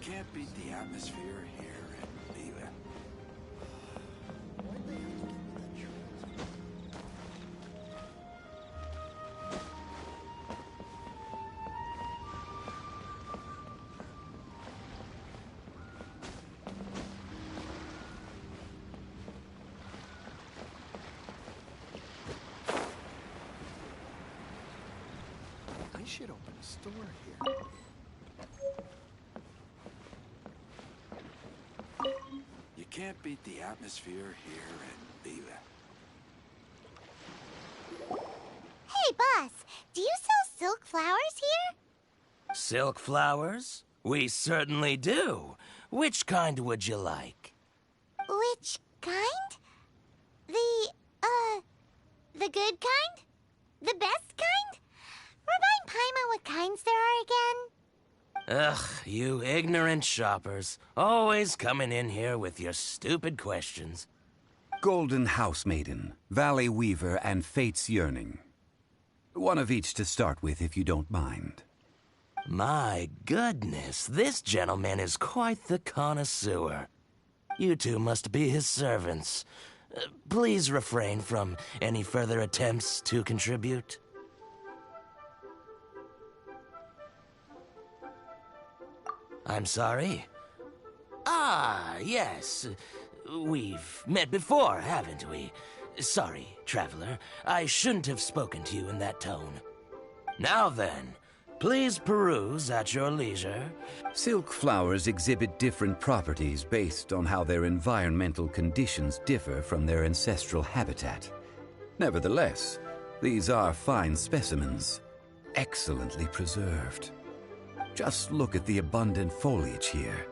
can't beat the atmosphere here and leave it. I should open a store here. You can't beat the atmosphere here and leave it. Hey, boss, do you sell silk flowers here? Silk flowers? We certainly do. Which kind would you like? Which kind? The good kind? The best kind? Remind Paimon what kinds there are again? Ugh, you ignorant shoppers. Always coming in here with your stupid questions. Golden Housemaiden, Valley Weaver, and Fate's Yearning. One of each to start with, if you don't mind. My goodness, this gentleman is quite the connoisseur. You two must be his servants. Please refrain from any further attempts to contribute. I'm sorry? Ah, yes. We've met before, haven't we? Sorry, traveler. I shouldn't have spoken to you in that tone. Now then, please peruse at your leisure. Silk flowers exhibit different properties based on how their environmental conditions differ from their ancestral habitat. Nevertheless, these are fine specimens, excellently preserved. Just look at the abundant foliage here,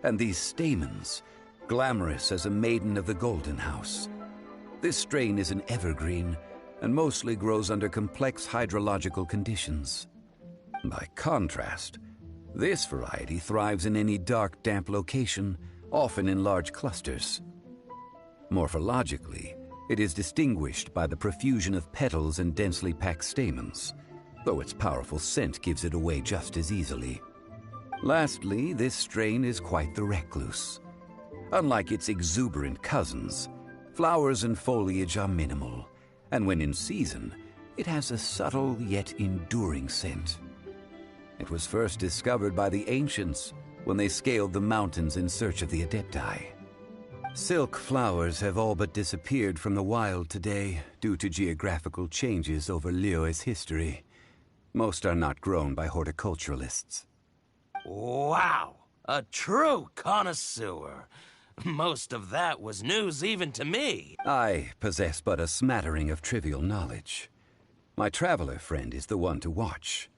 and these stamens, glamorous as a maiden of the Golden House. This strain is an evergreen, and mostly grows under complex hydrological conditions. By contrast, this variety thrives in any dark, damp location, often in large clusters. Morphologically, it is distinguished by the profusion of petals and densely packed stamens, though its powerful scent gives it away just as easily. Lastly, this strain is quite the recluse. Unlike its exuberant cousins, flowers and foliage are minimal, and when in season, it has a subtle yet enduring scent. It was first discovered by the ancients when they scaled the mountains in search of the Adepti. Silk flowers have all but disappeared from the wild today due to geographical changes over Liyue's history. Most are not grown by horticulturalists. Wow! A true connoisseur. Most of that was news even to me. I possess but a smattering of trivial knowledge. My traveler friend is the one to watch.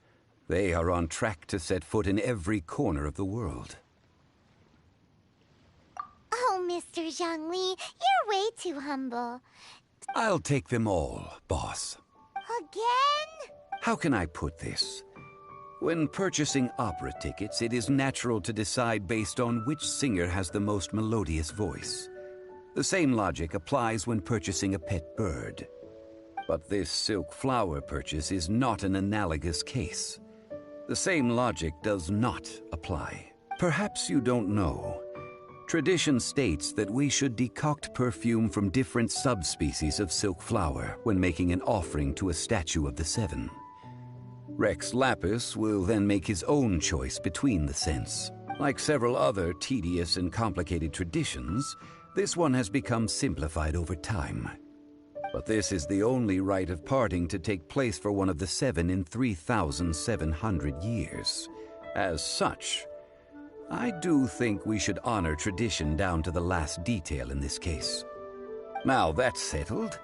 They are on track to set foot in every corner of the world. Oh, Mr. Zhongli, you're way too humble. I'll take them all, boss. Again? How can I put this? When purchasing opera tickets, it is natural to decide based on which singer has the most melodious voice. The same logic applies when purchasing a pet bird. But this silk flower purchase is not an analogous case. The same logic does not apply. Perhaps you don't know. Tradition states that we should decoct perfume from different subspecies of silk flower when making an offering to a statue of the seven. Rex Lapis will then make his own choice between the scents. Like several other tedious and complicated traditions, this one has become simplified over time. But this is the only rite of parting to take place for one of the seven in 3,700 years. As such, I do think we should honor tradition down to the last detail in this case. Now that's settled,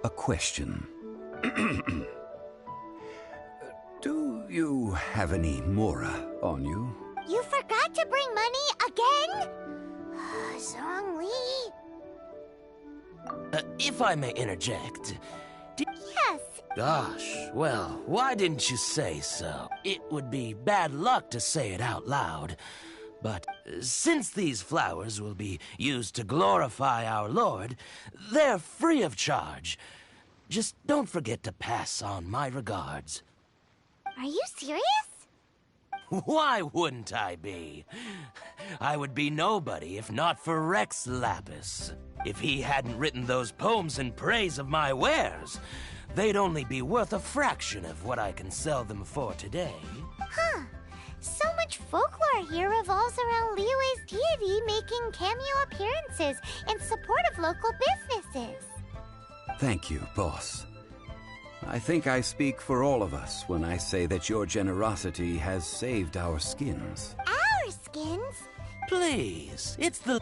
a question. Do you have any mora on you? You forgot to bring money again? Zhongli. If I may interject, Yes. gosh, well, why didn't you say so? It would be bad luck to say it out loud. But since these flowers will be used to glorify our Lord, they're free of charge. Just don't forget to pass on my regards. Are you serious? Why wouldn't I be? I would be nobody if not for Rex Lapis. If he hadn't written those poems in praise of my wares, they'd only be worth a fraction of what I can sell them for today. Huh. So much folklore here revolves around Liyue's deity making cameo appearances in support of local businesses. Thank you, boss. I think I speak for all of us when I say that your generosity has saved our skins. Our skins? Please, it's the...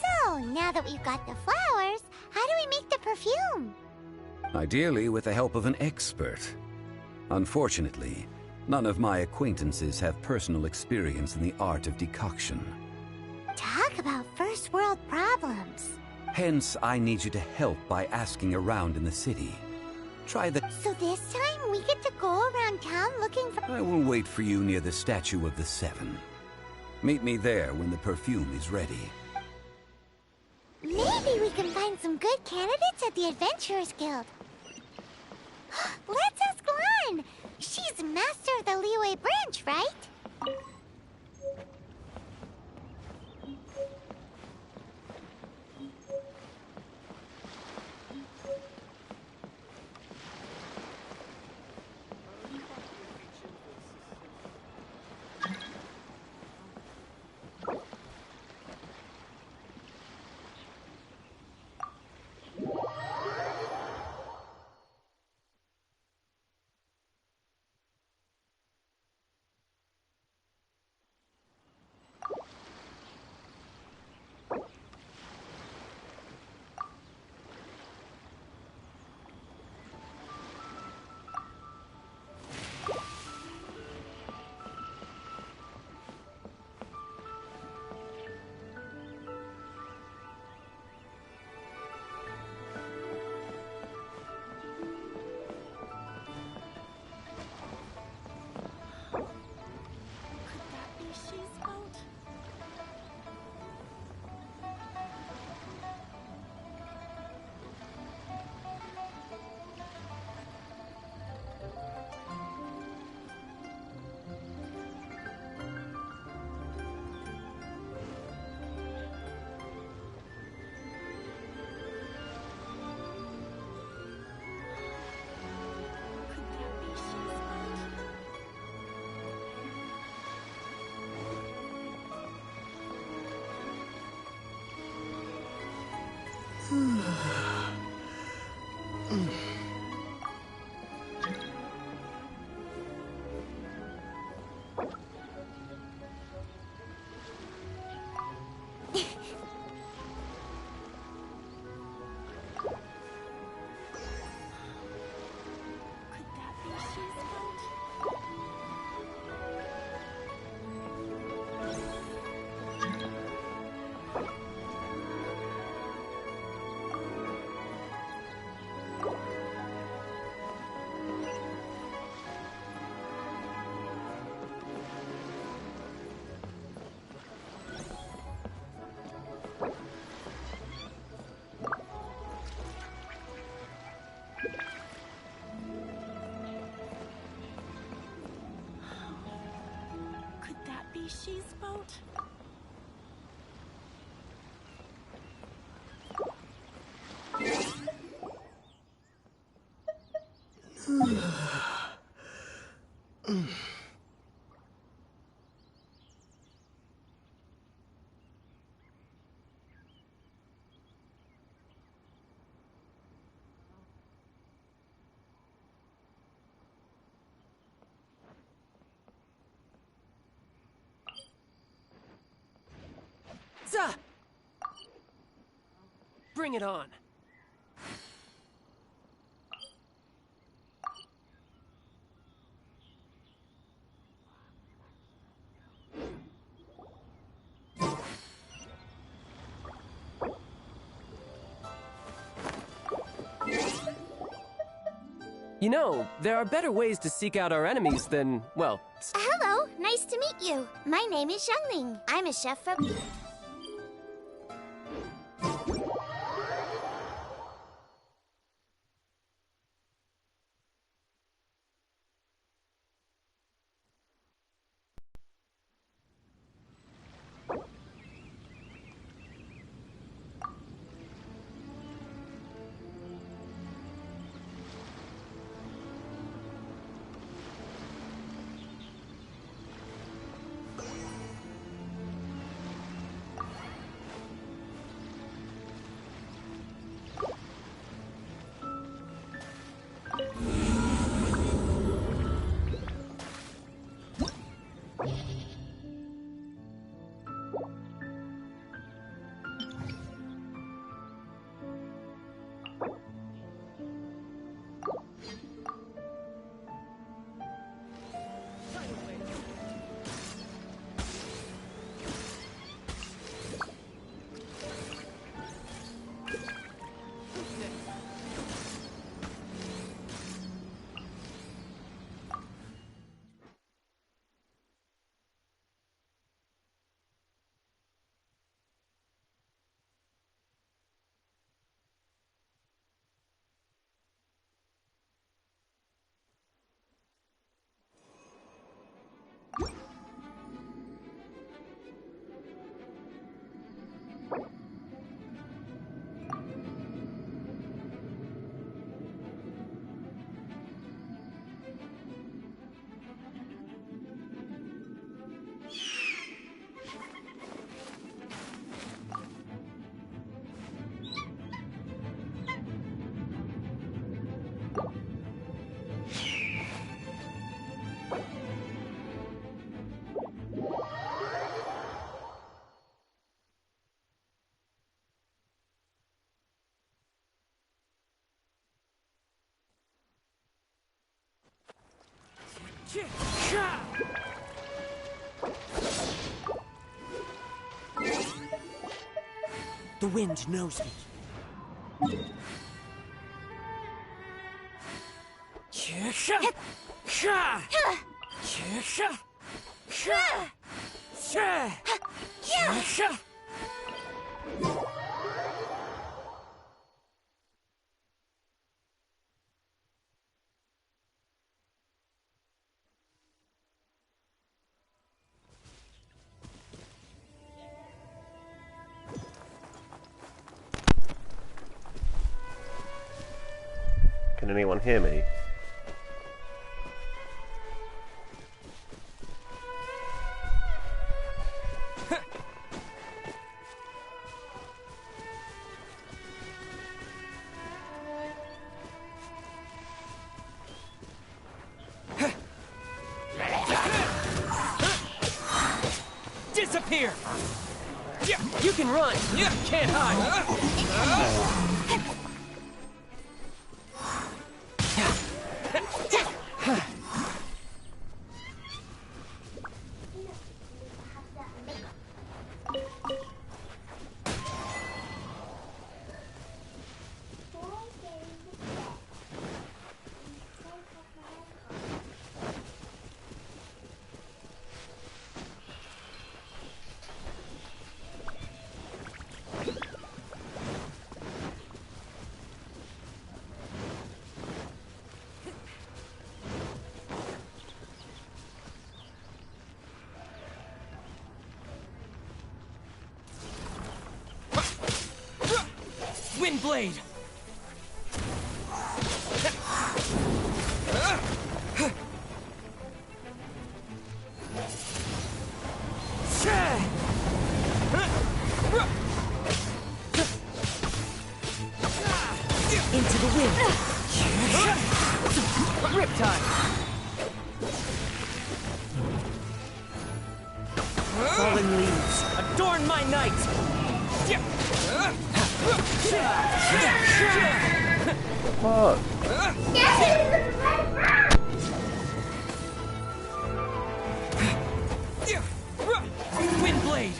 So, now that we've got the flowers, how do we make the perfume? Ideally with the help of an expert. Unfortunately, none of my acquaintances have personal experience in the art of decoction. Talk about first world problems. Hence, I need you to help by asking around in the city. Try the... So this time we get to go around town looking for... I will wait for you near the Statue of the Seven. Meet me there when the perfume is ready. Maybe we can find some good candidates at the Adventurers Guild. Let's ask Lan! She's master of the Liyue branch, right? She's boat. Bring it on. You know, there are better ways to seek out our enemies than, well... Hello, nice to meet you. My name is Xiangling. I'm a chef from... The wind knows me. Can anyone hear me? Disappear! You can run! You can't hide! Windblade! Into the wind! Riptide! Fallen leaves, adorn my night! Fuck. Windblade!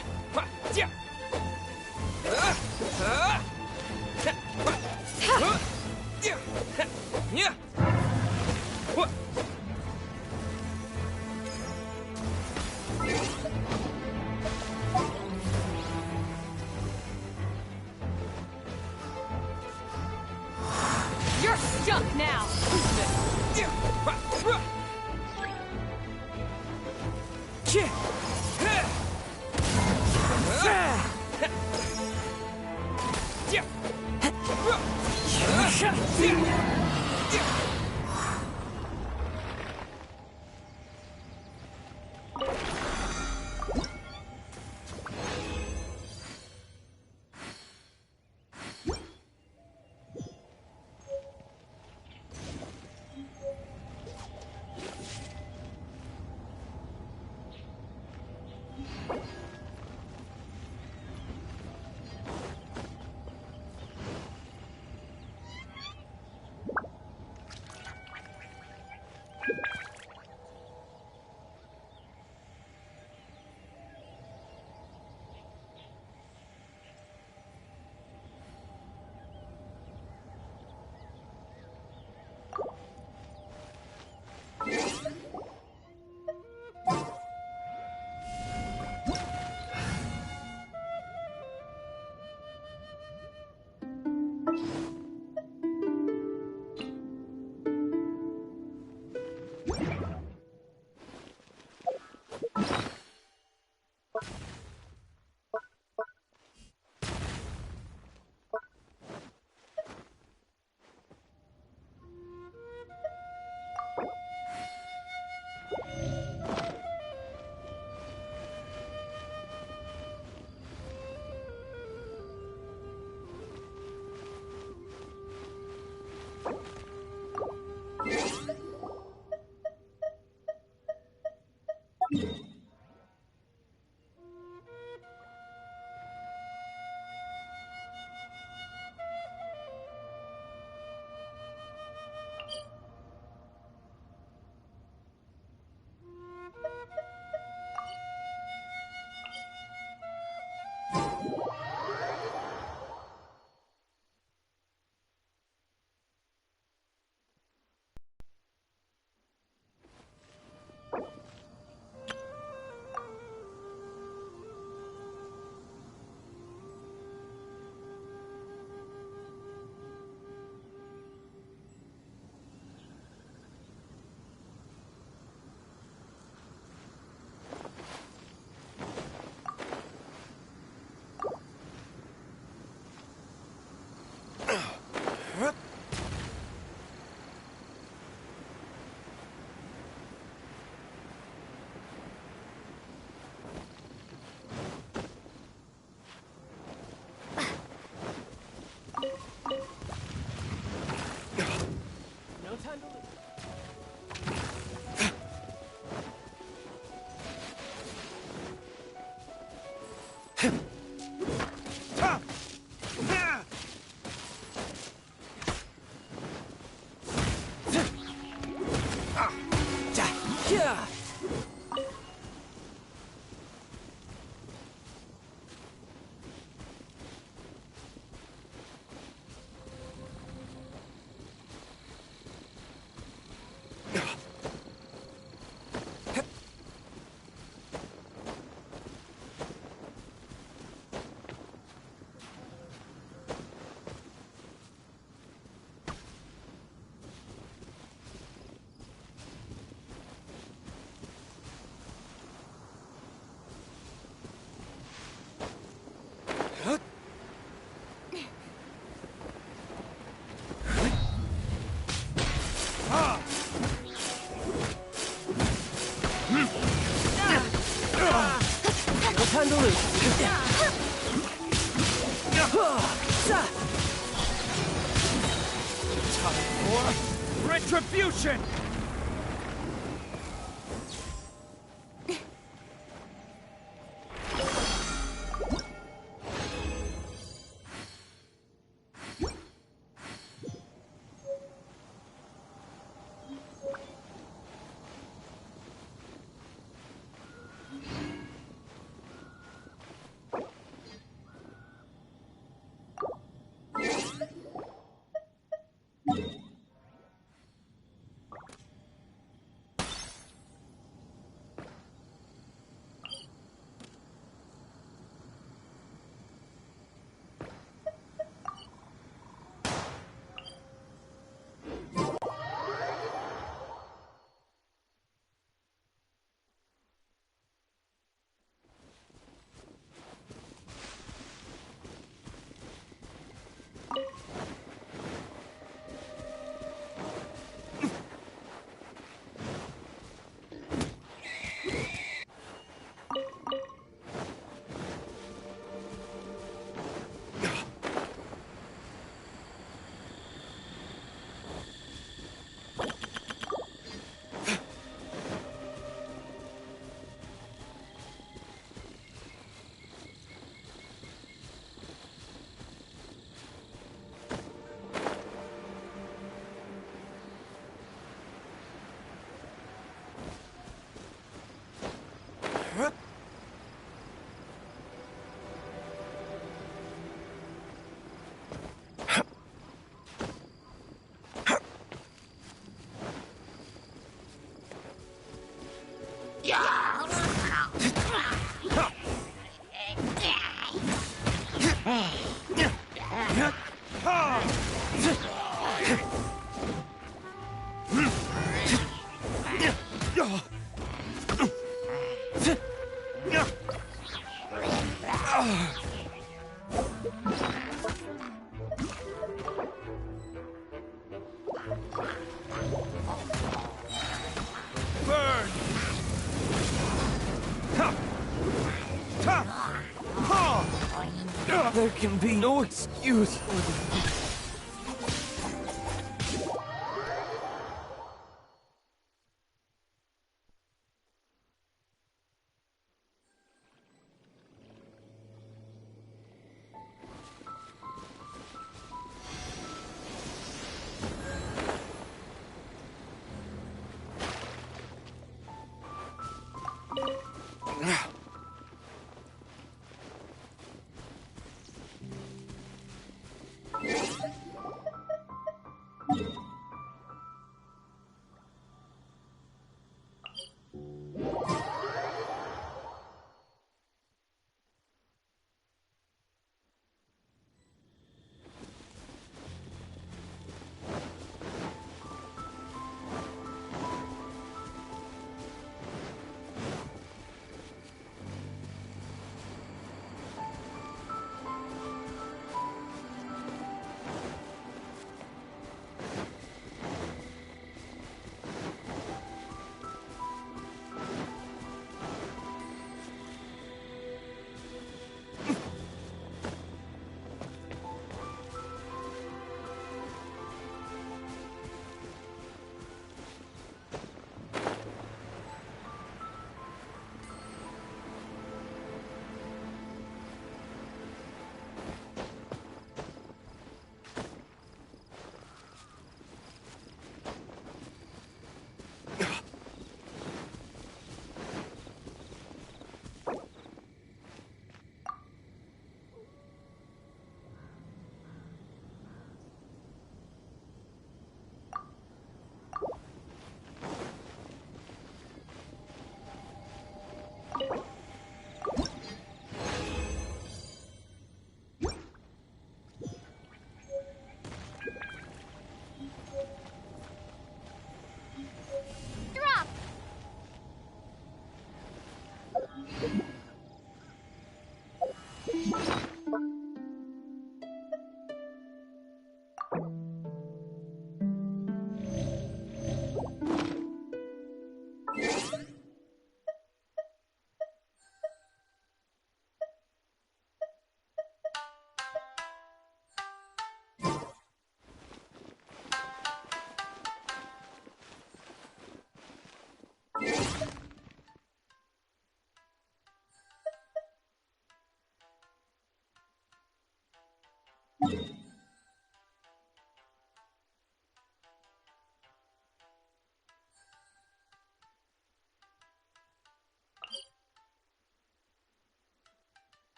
You're stuck now! Yeah. No time to lose. Time for retribution! There can be no excuse for this.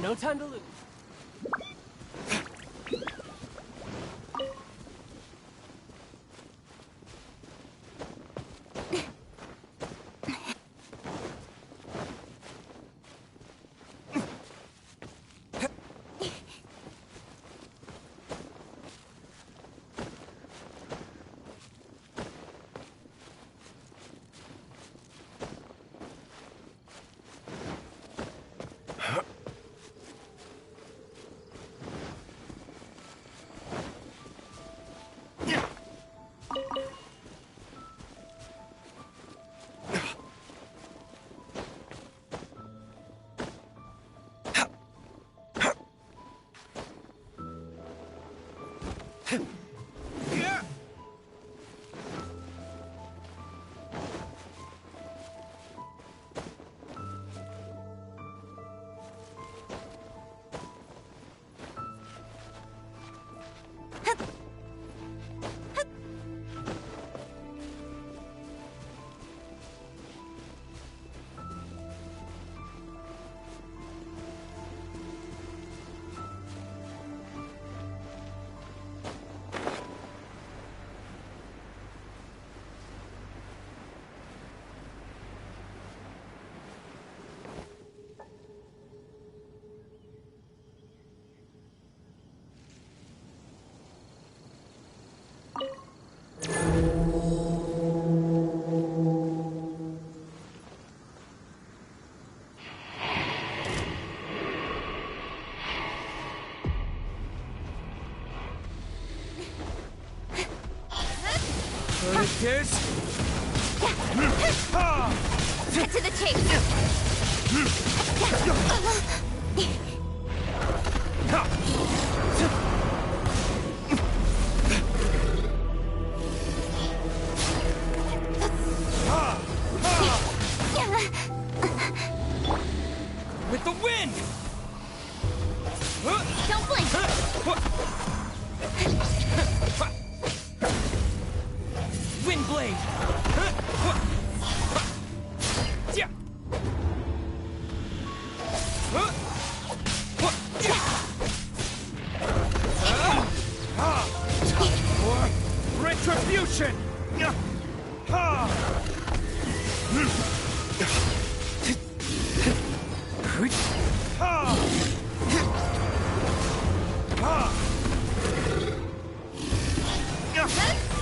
No time to lose. This? Cut to the chase. With the wind! Don't blink. Wind blade! Yeah. Retribution!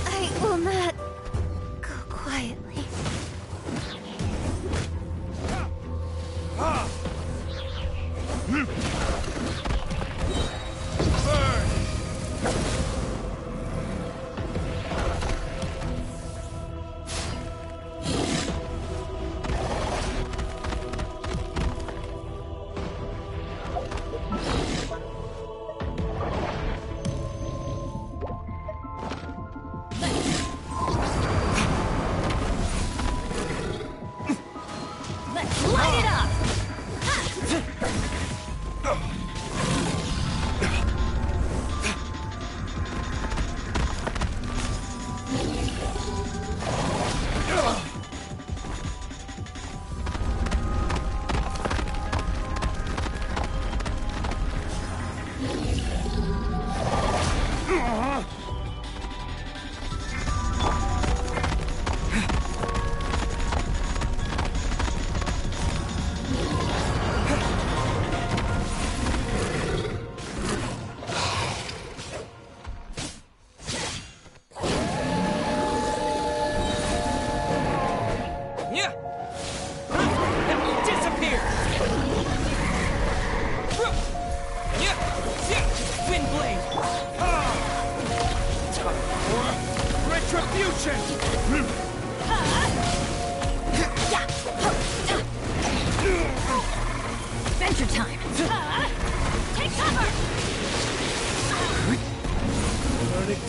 I will not go quietly. Light it up! Adventure time! Take cover!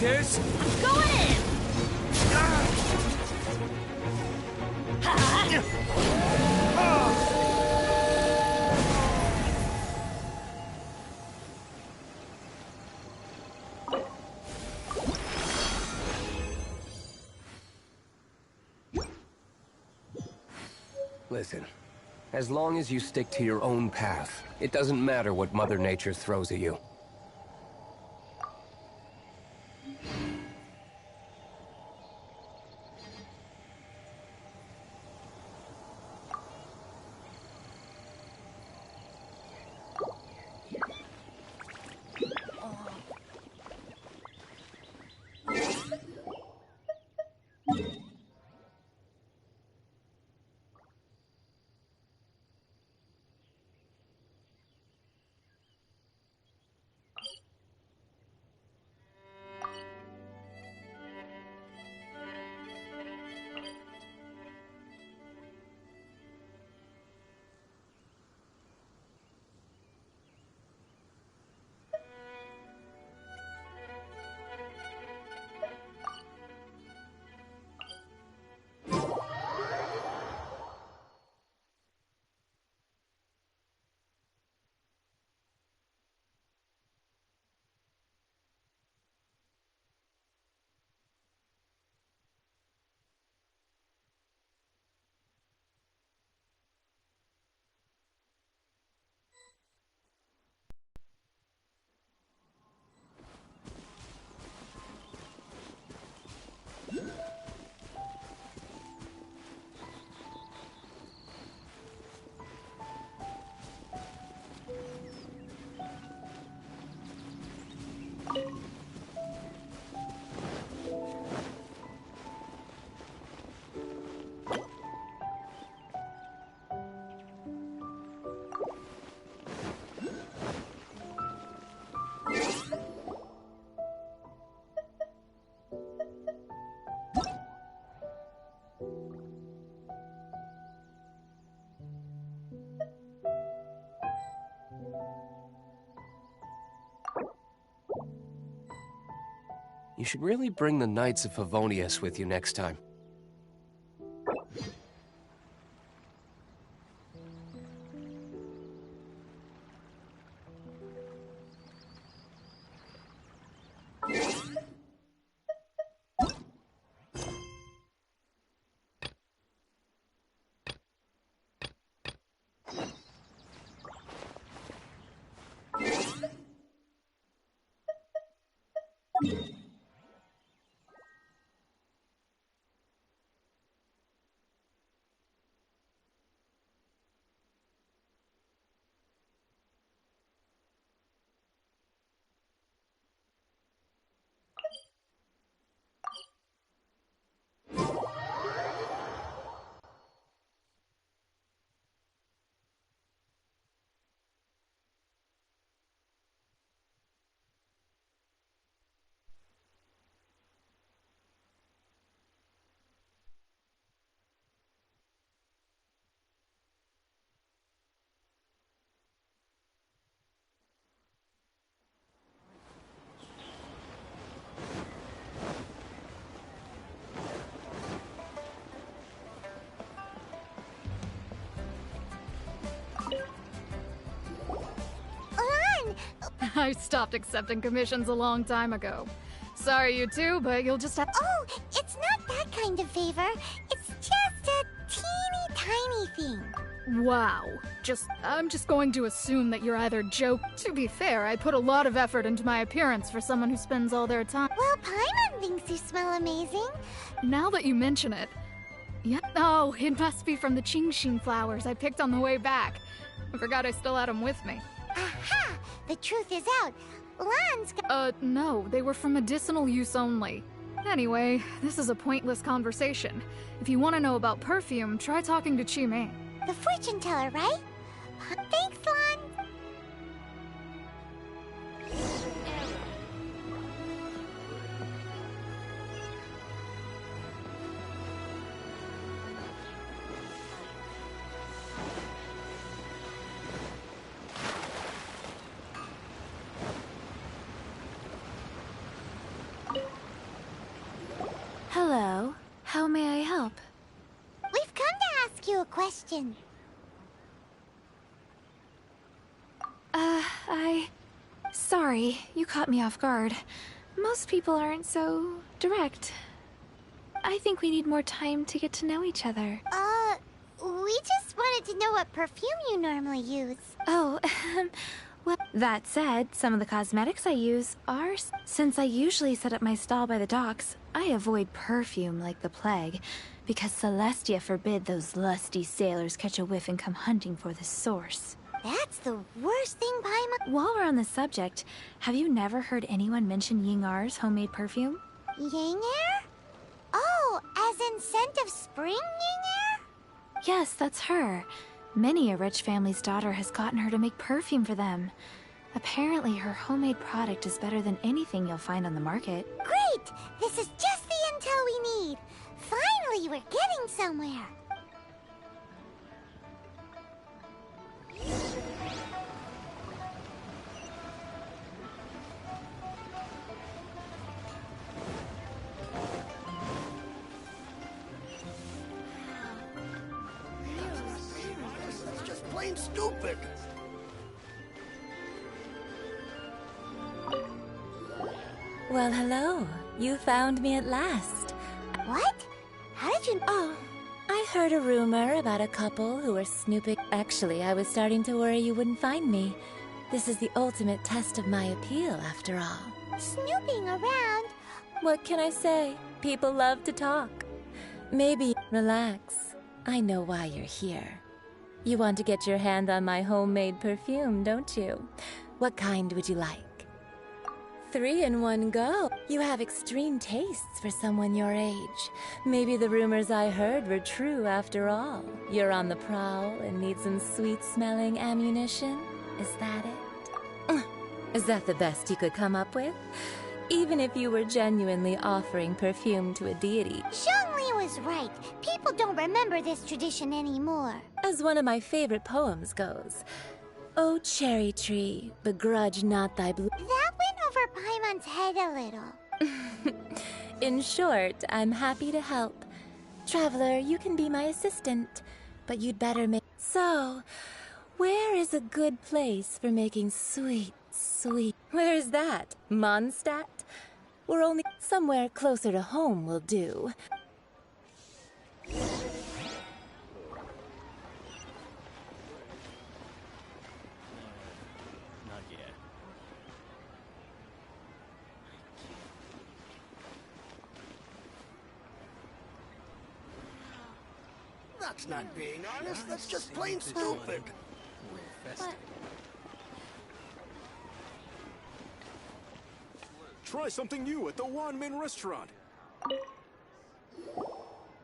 This? Going in! Listen, As long as you stick to your own path, it doesn't matter what Mother Nature throws at you. You should really bring the Knights of Favonius with you next time. I stopped accepting commissions a long time ago. Sorry, you two, but you'll just have— Oh, it's not that kind of favor. It's just a teeny tiny thing. Wow. I'm just going to assume that you're either joke— To be fair, I put a lot of effort into my appearance for someone who spends all their time— Well, Paimon thinks you smell amazing. Now that you mention it— Yeah, oh, it must be from the Qingxin flowers I picked on the way back. I forgot I still had them with me. Aha! The truth is out. Lan's No, they were for medicinal use only. Anyway, this is a pointless conversation. If you want to know about perfume, try talking to Chi Ming. the fortune teller, right? Thanks, Lan. Hello. How may I help? We've come to ask you a question. Sorry, you caught me off guard. Most people aren't so direct. I think we need more time to get to know each other. We just wanted wanted to know what perfume you normally use. Oh, well, that said, some of the cosmetics I use are... Since I usually set up my stall by the docks, I avoid perfume like the plague, because Celestia forbid those lusty sailors catch a whiff and come hunting for the source. That's the worst thing Paimon... While we're on the subject, have you never heard anyone mention Yingar's homemade perfume? Yingar? Oh, as in scent of spring, Yingar? Yes, that's her. Many a rich family's daughter has gotten her to make perfume for them. Apparently, her homemade product is better than anything you'll find on the market. Great! This is just the intel we need. Finally, we're getting somewhere. Plain stupid. Well, hello. You found me at last. What? How did you... Oh, I heard a rumor about a couple who were snooping. Actually, I was starting to worry you wouldn't find me. This is the ultimate test of my appeal, after all. Snooping around? What can I say? People love to talk. Maybe relax. I know why you're here. You want to get your hand on my homemade perfume, don't you? What kind would you like? 3 in one go. You have extreme tastes for someone your age. Maybe the rumors I heard were true after all. You're on the prowl and need some sweet-smelling ammunition? Is that it? Is that the best you could come up with? Even if you were genuinely offering perfume to a deity. Zhongli was right. People don't remember this tradition anymore. As one of my favorite poems goes, "O cherry tree, begrudge not thy blue..." That went over Paimon's head a little. In short, I'm happy to help. Traveler, you can be my assistant, but you'd better make... So, where is a good place for making sweet... Where is that? Mondstadt? We're only... Somewhere closer to home will do. That's not being honest, that's just plain stupid. Try something new at the Wanmin restaurant.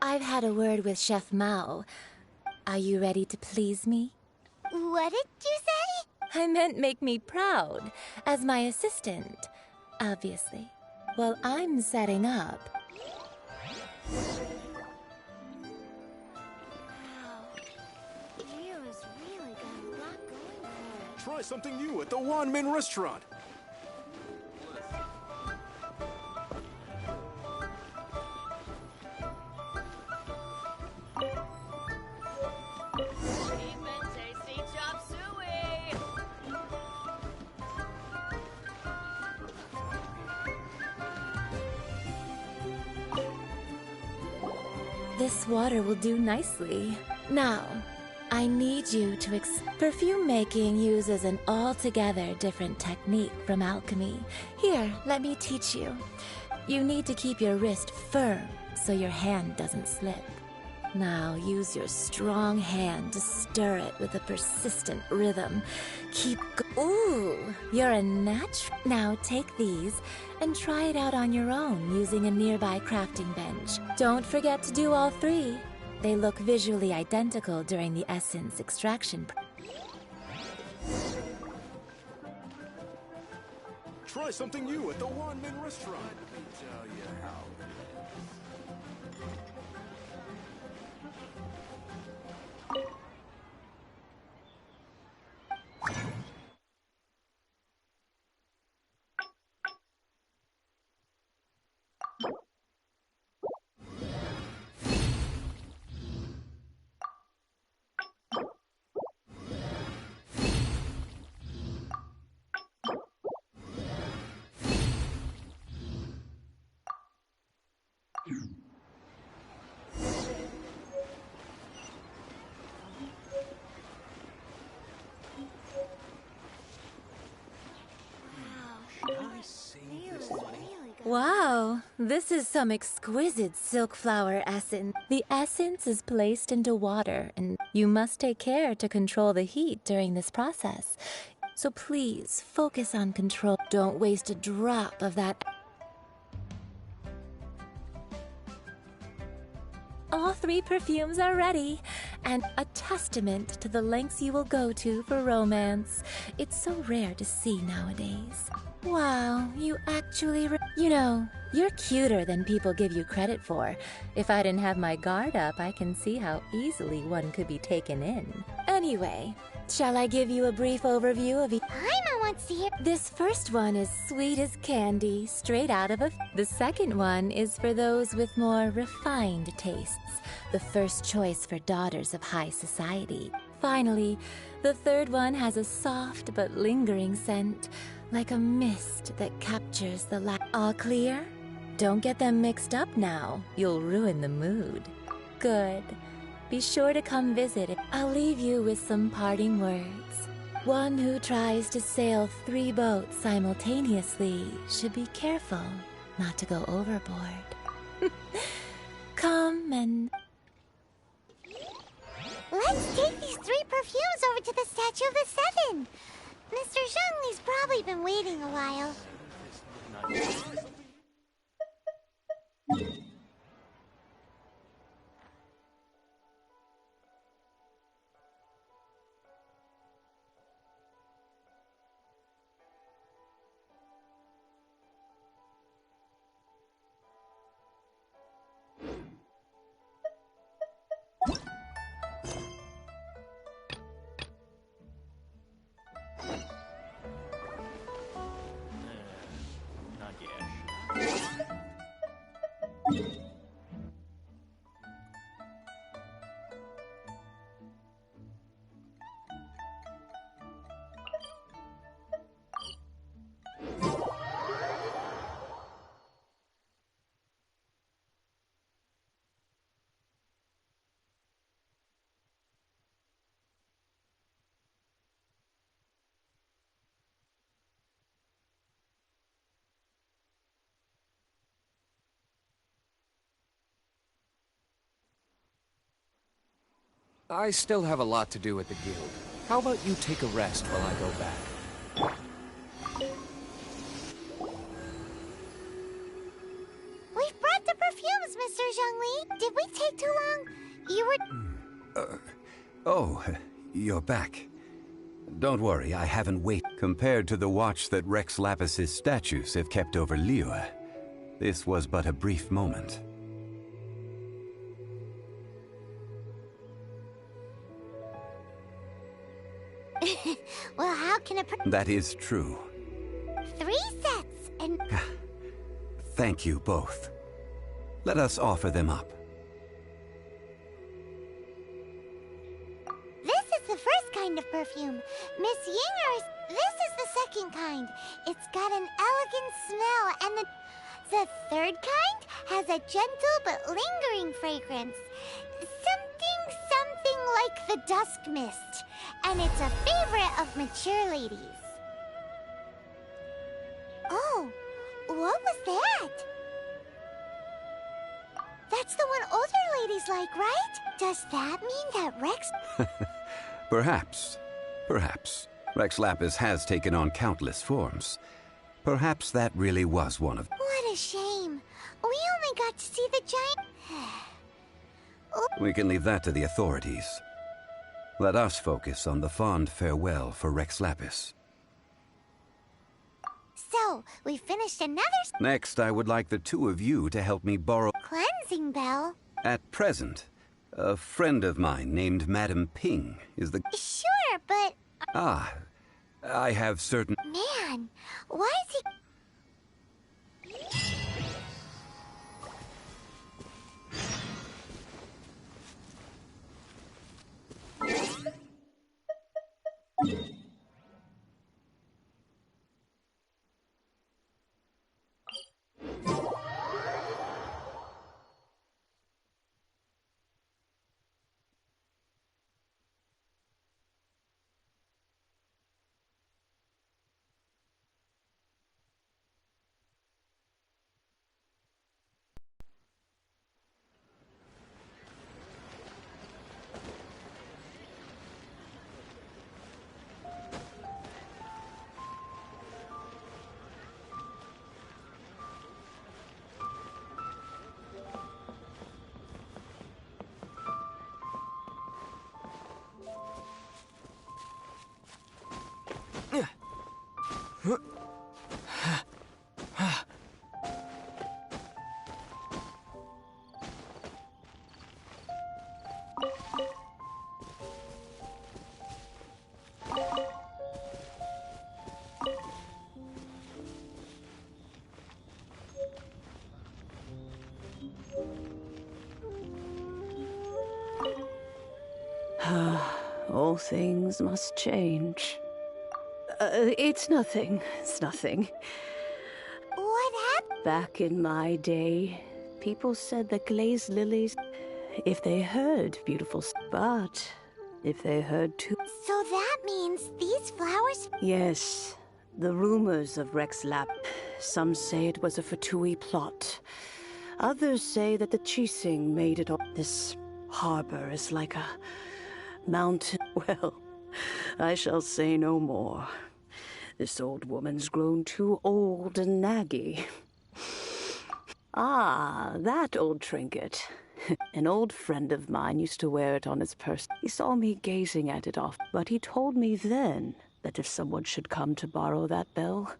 I've had a word with Chef Mao. Are you ready to please me? What did you say? I meant make me proud, as my assistant, obviously. Well, I'm setting up. Try something new at the Wanmin restaurant. This water will do nicely. Now, I need you to perfume making uses an altogether different technique from alchemy. Here, let me teach you. You need to keep your wrist firm so your hand doesn't slip. Now, use your strong hand to stir it with a persistent rhythm. Ooh, you're a natural. Now take these and try it out on your own using a nearby crafting bench. Don't forget to do all 3. They look visually identical during the essence extraction. Try something new at the Wanmin restaurant. Let me tell you how it Wow, this is some exquisite silk flower essence. The essence is placed into water, and you must take care to control the heat during this process. So please focus on control. Don't waste a drop of that. All 3 perfumes are ready, and a testament to the lengths you will go to for romance. It's so rare to see nowadays. Wow, you actually you know, you're cuter than people give you credit for. If I didn't have my guard up, I can see how easily one could be taken in. Anyway, shall I give you a brief overview of each? Paimon wants to hear. This first one is sweet as candy, straight out of a... The second one is for those with more refined tastes. The first choice for daughters of high society. Finally, the third one has a soft but lingering scent, like a mist that captures the light. All clear? Don't get them mixed up now. You'll ruin the mood. Good. Be sure to come visit. I'll leave you with some parting words. One who tries to sail 3 boats simultaneously should be careful not to go overboard. Come and... Let's take these 3 perfumes over to the Statue of the Seven. Mr. Zhongli's probably been waiting a while. I still have a lot to do at the guild. How about you take a rest while I go back? We've brought the perfumes, Mr. Zhongli. Did we take too long? You were... Oh, you're back. Don't worry, I haven't waited. Compared to the watch that Rex Lapis's statues have kept over Liyue, this was but a brief moment. Well, how can a That is true. 3 sets, and... Thank you both. Let us offer them up. This is the first kind of perfume. Miss Yingers, this is the second kind. It's got an elegant smell, and the third kind has a gentle but lingering fragrance. Something like the dusk mist. And it's a favorite of mature ladies. Oh, what was that? That's the one older ladies like, right? Does that mean that Rex... Perhaps. Perhaps. Rex Lapis has taken on countless forms. Perhaps that really was one of... What a shame. We only got to see the giant... We can leave that to the authorities. Let us focus on the fond farewell for Rex Lapis. So, we finished another... Next, I would like the 2 of you to help me borrow... Cleansing bell? At present, a friend of mine named Madame Ping is the... Sure, but... Ah, I have certain... Man, why is he... All things must change. It's nothing. It's nothing. What happened? Back in my day, people said that glazed lilies, if they heard beautiful, but if they heard too. So that means these flowers. Yes, the rumors of Rex Lap. Some say it was a Fatui plot. Others say that the Chising made it all. This harbor is like a mountain. Well, I shall say no more. This old woman's grown too old and naggy. Ah, that old trinket. An old friend of mine used to wear it on his person. He saw me gazing at it off, but he told me then that if someone should come to borrow that bell,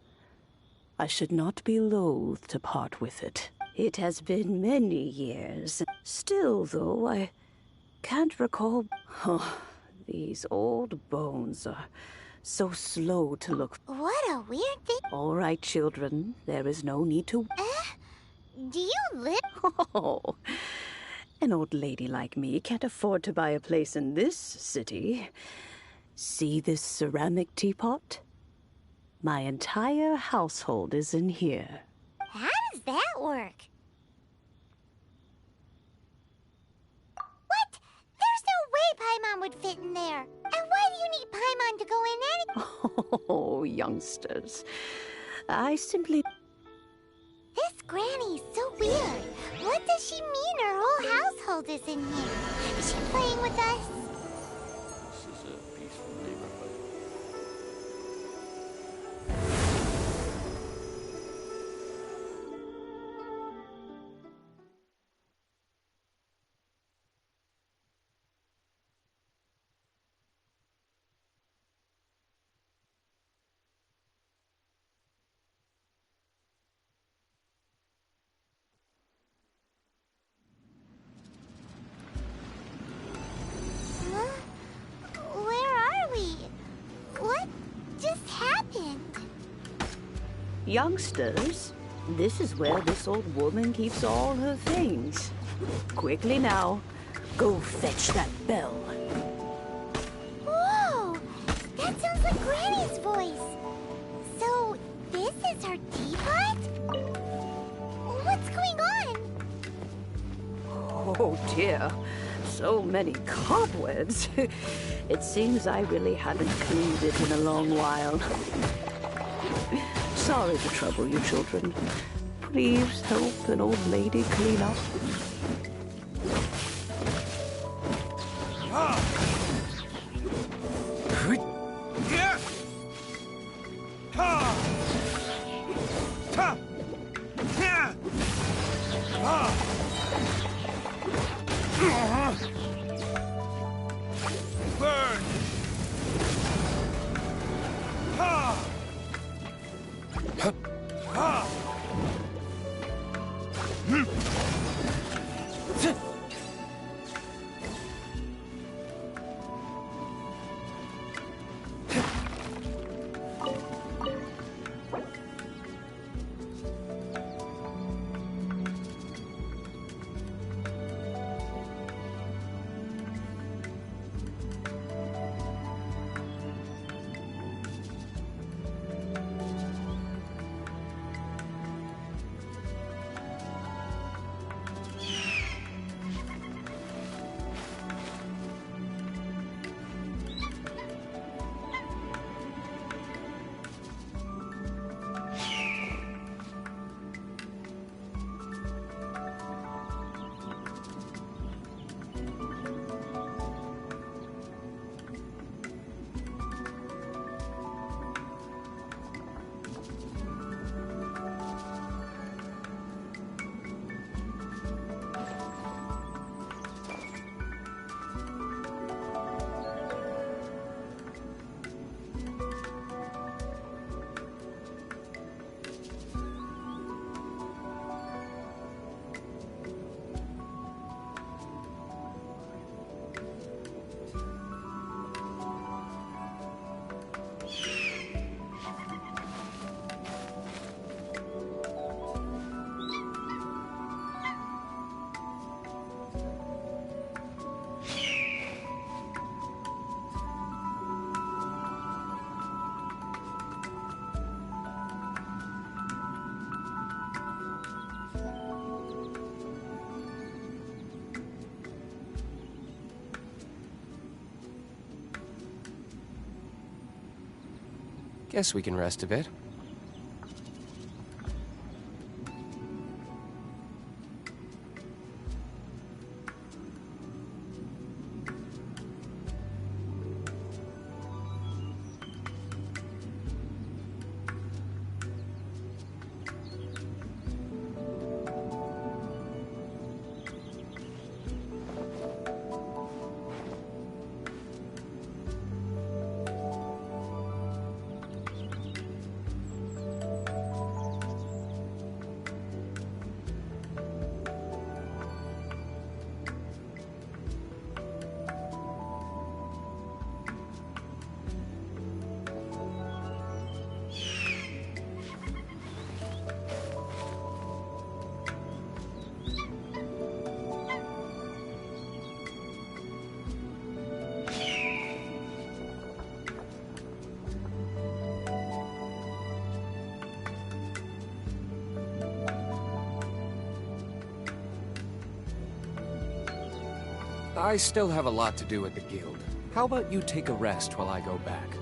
I should not be loath to part with it. It has been many years. Still, though, I can't recall. Oh, these old bones are so slow to look. What a weird thing. All right, children, there is no need to. Do you live? Oh, an old lady like me can't afford to buy a place in this city. See this ceramic teapot? My entire household is in here. How does that work? What? There's no way Paimon would fit in there. And why do you need Paimon to go in any— Oh, youngsters. I simply... This granny's so weird. What does she mean her whole household is in here? Is she playing with us? This is a peaceful neighborhood. Where are we? What just happened? Youngsters, this is where this old woman keeps all her things. Quickly now, go fetch that bell. Whoa! That sounds like Granny's voice. So, this is her teapot? What's going on? Oh dear, so many cobwebs. It seems I really haven't cleaned it in a long while. Sorry to trouble you, children. Please help an old lady clean up. Guess we can rest a bit. I still have a lot to do at the guild. How about you take a rest while I go back?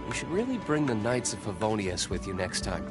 You should really bring the Knights of Favonius with you next time.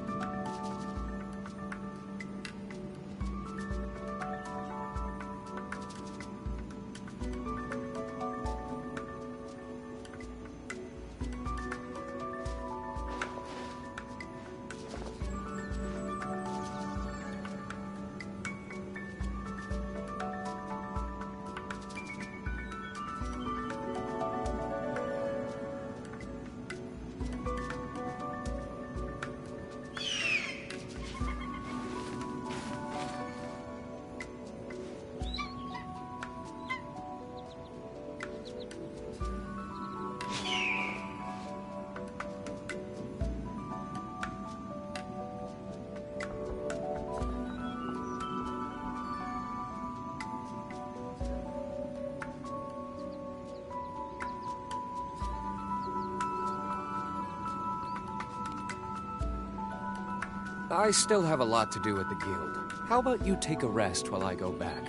I still have a lot to do at the guild. How about you take a rest while I go back?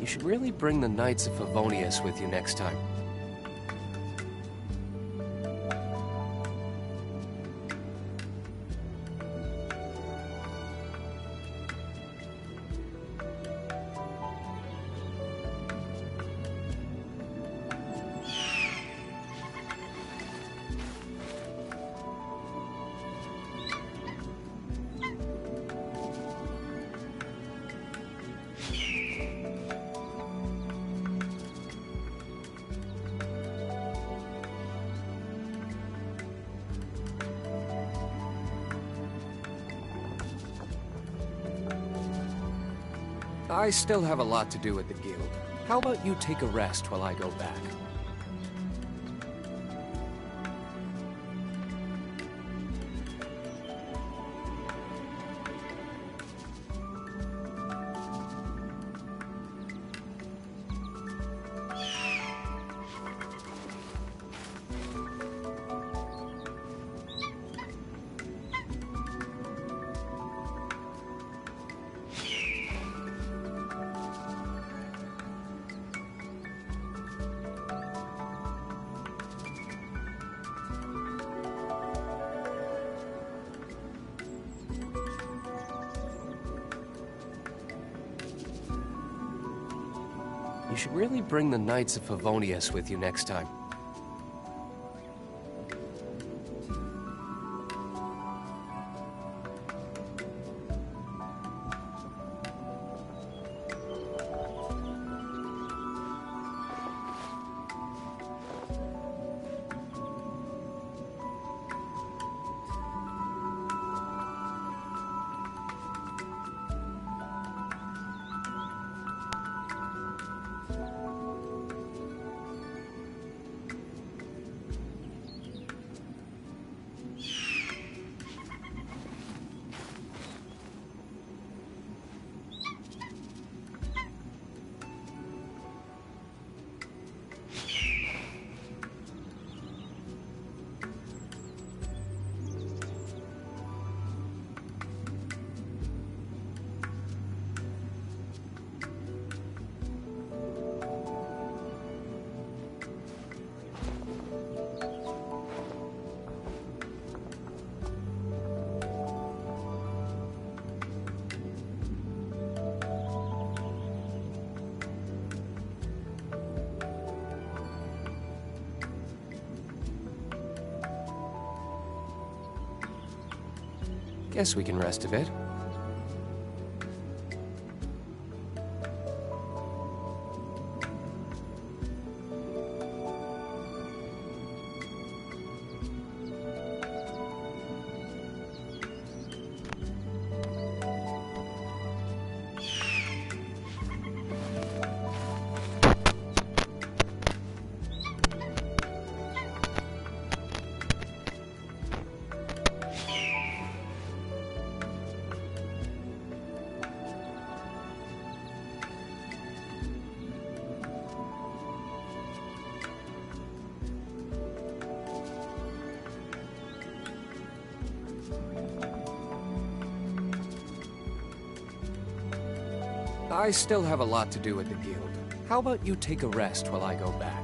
You should really bring the Knights of Favonius with you next time. I still have a lot to do at the guild. How about you take a rest while I go back? You should really bring the Knights of Favonius with you next time. Guess we can rest a bit. I still have a lot to do at the guild. How about you take a rest while I go back?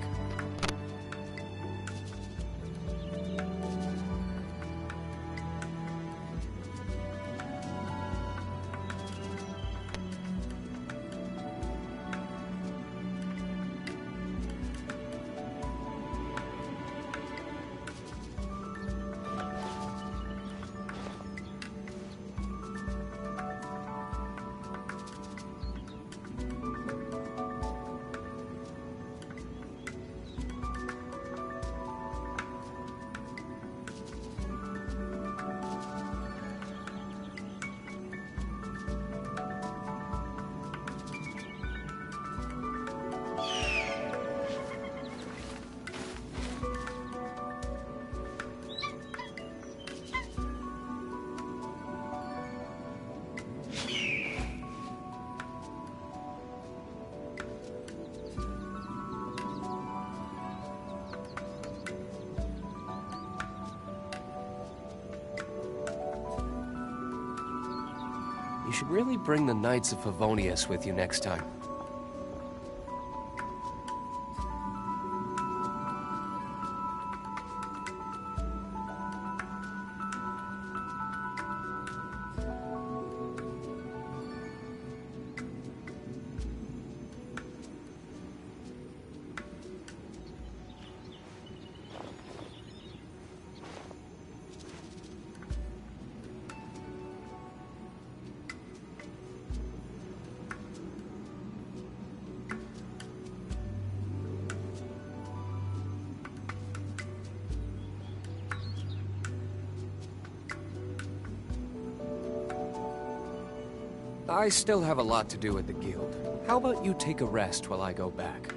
You should really bring the Knights of Favonius with you next time. I still have a lot to do at the guild. How about you take a rest while I go back?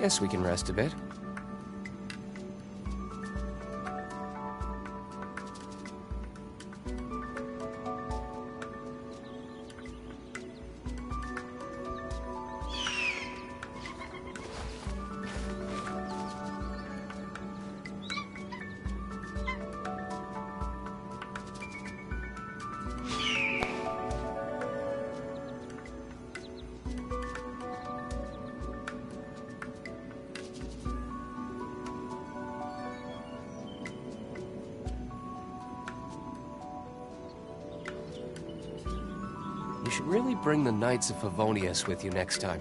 Guess we can rest a bit. You should really bring the Knights of Favonius with you next time.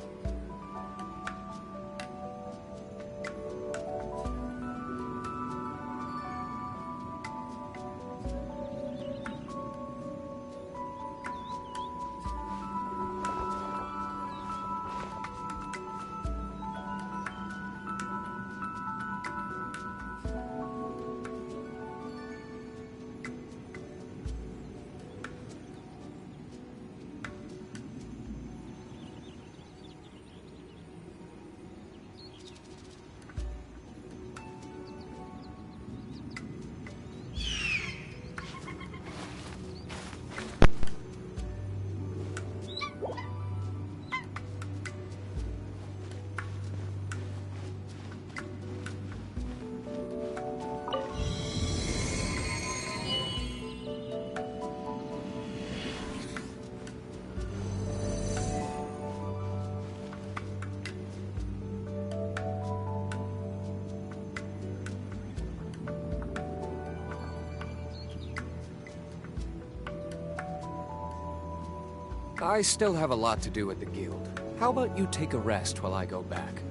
I still have a lot to do at the guild. How about you take a rest while I go back?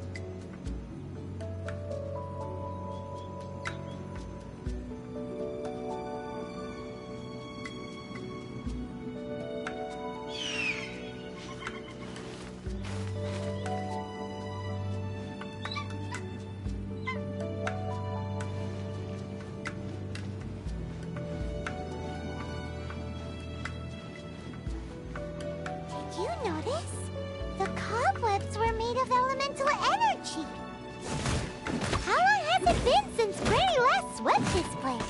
You notice? The cobwebs were made of elemental energy. How long has it been since Granny last swept this place?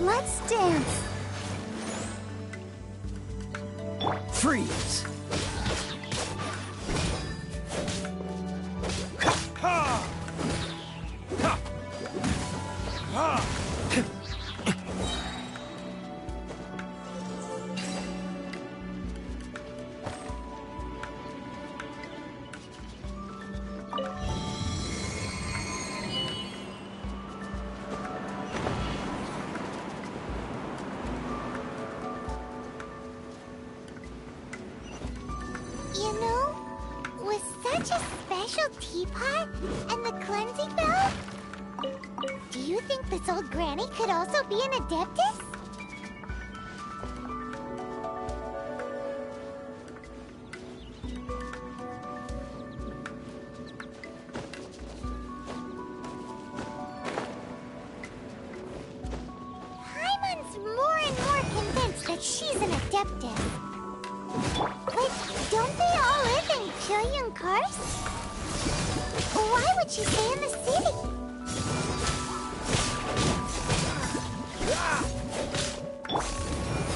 Let's dance. Freeze! You know, with such a special teapot and the cleansing bell, do you think this old granny could also be an adeptus? Paimon's more and more convinced that she's an adeptus. But don't they all live in Kylyung Karst? Why would she stay in the city?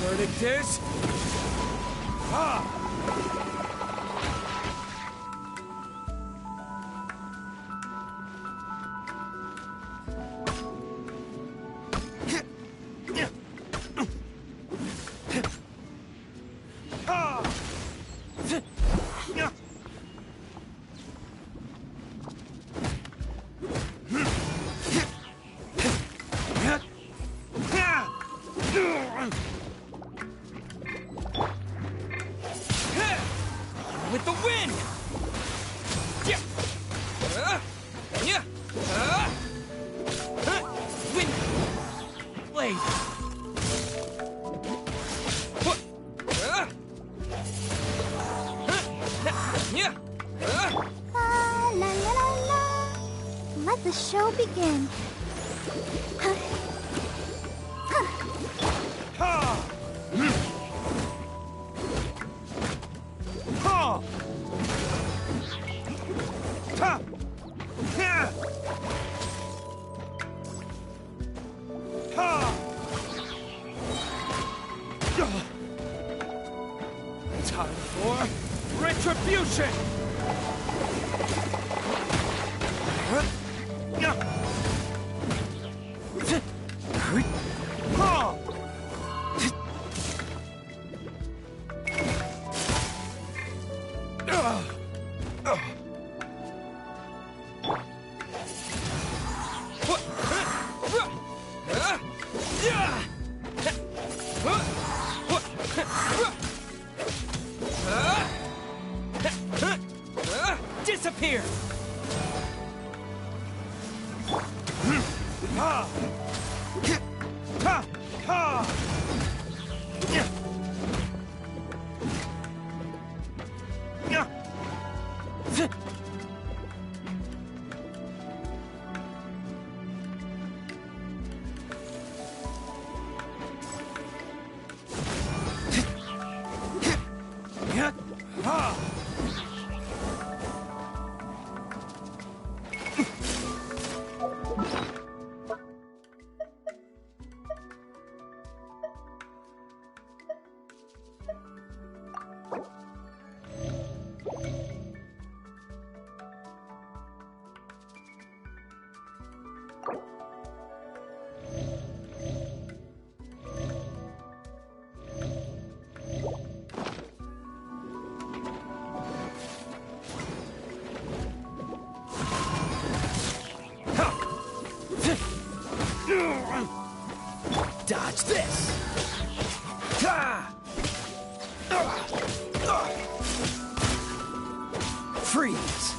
Verdict is... with the wind! Yeah. Yeah. Wind blade. Yeah. La la la la la. Let the show begin. Huh. Huh. Time for retribution! Disappear! Dodge this! Freeze!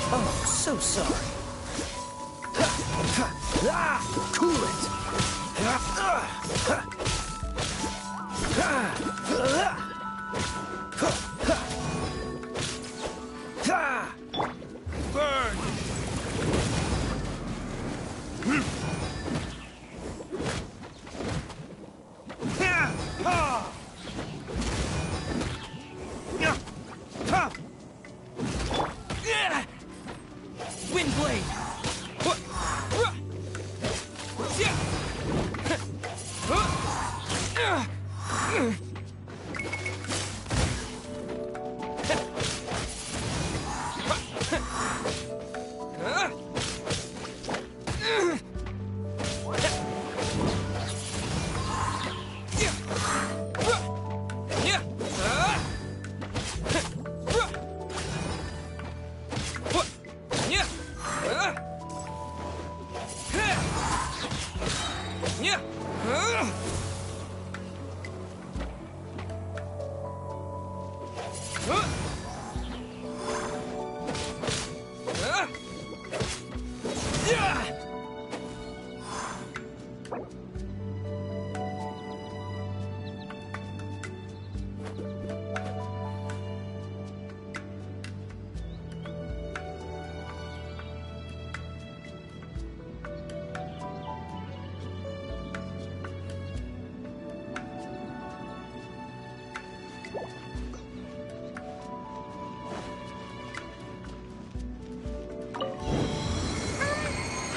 Oh, so sorry. Cool it! Burn! Wind blade!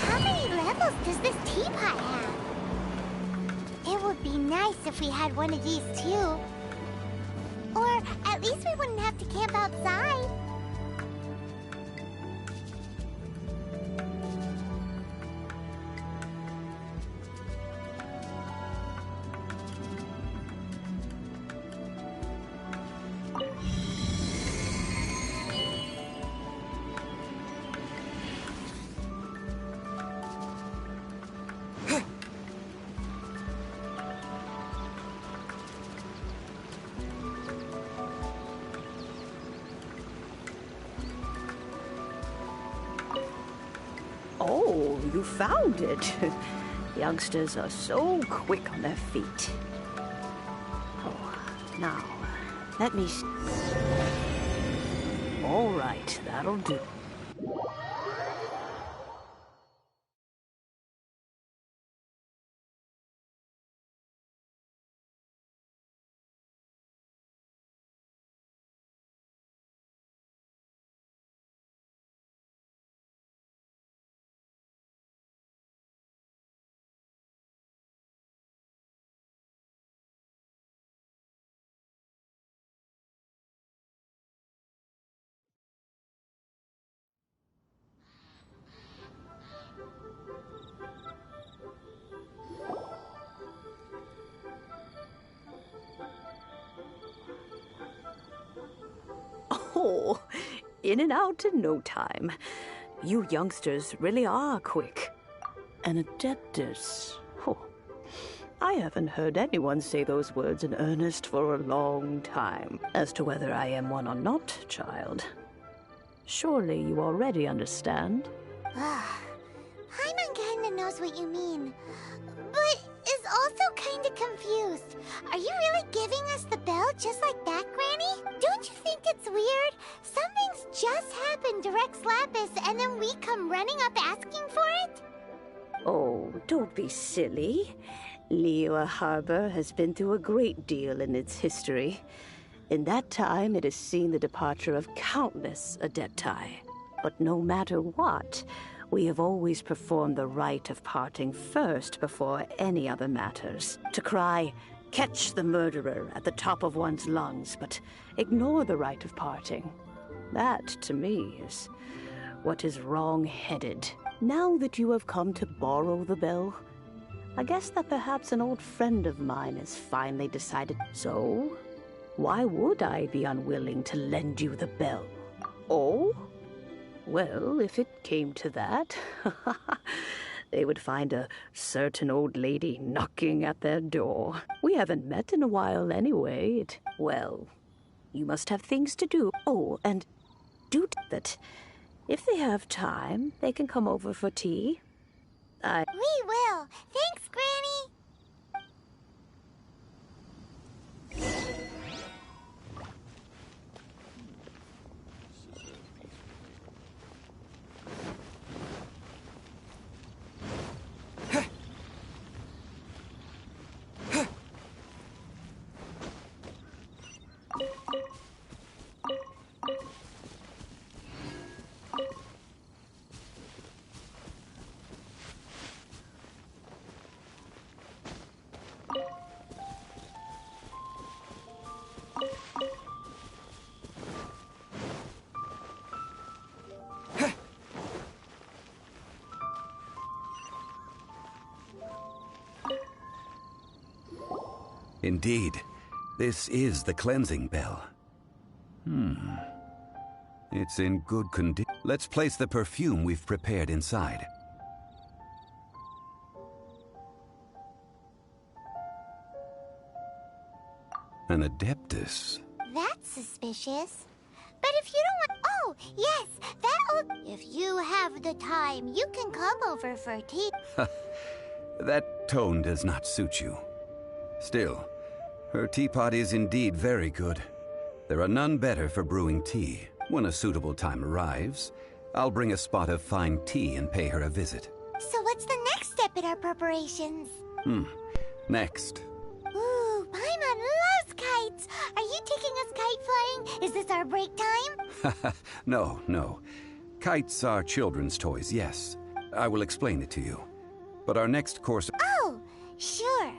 How many levels does this teapot have? It would be nice if we had one of these too. Or at least we wouldn't have to camp outside. Oh, you found it. Youngsters are so quick on their feet. Oh, now, let me... All right, that'll do. Oh, in and out in no time. You youngsters really are quick. An adeptus. Oh, I haven't heard anyone say those words in earnest for a long time. As to whether I am one or not, child, surely you already understand. Paimon kinda knows what you mean, but is also kinda confused. Are you really giving us the bell just like that, Granny? Don't you think it's weird? Something's just happened to Rex Lapis, and then we come running up asking for it? Oh, don't be silly. Liyue Harbor has been through a great deal in its history. In that time, it has seen the departure of countless Adepti. But no matter what, we have always performed the rite of parting first before any other matters. To cry, "Catch the murderer," at the top of one's lungs, but ignore the rite of parting. That, to me, is what is wrong-headed. Now that you have come to borrow the bell, I guess that perhaps an old friend of mine has finally decided. So, why would I be unwilling to lend you the bell? Oh? Well, if it came to that, they would find a certain old lady knocking at their door. We haven't met in a while anyway. Well, you must have things to do. Oh, and do that. If they have time, they can come over for tea. We will. Thanks, Granny. Indeed, this is the cleansing bell. It's in good condition. Let's place the perfume we've prepared inside. An adeptus. That's suspicious. But if you don't want... Oh, yes, that'll... If you have the time, you can come over for tea. That tone does not suit you. Still, her teapot is indeed very good. There are none better for brewing tea. When a suitable time arrives, I'll bring a spot of fine tea and pay her a visit. So what's the next step in our preparations? Next. Ooh, Paimon loves kites! Are you taking us kite flying? Is this our break time? No. Kites are children's toys, yes. I will explain it to you. But our next course... Oh, sure.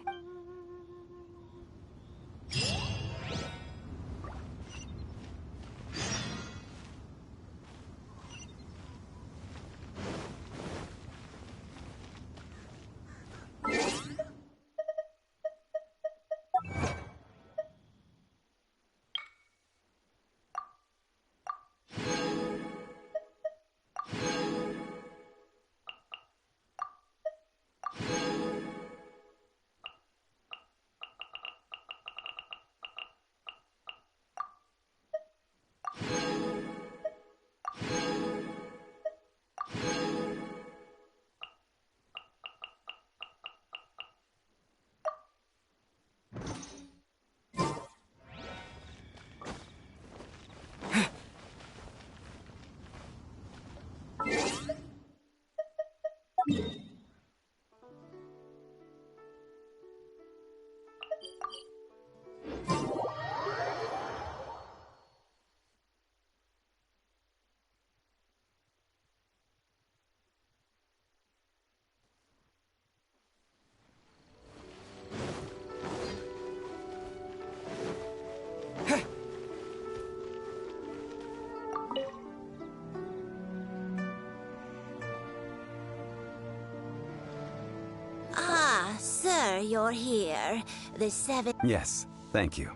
Sir, you're here. The 7... Yes, thank you.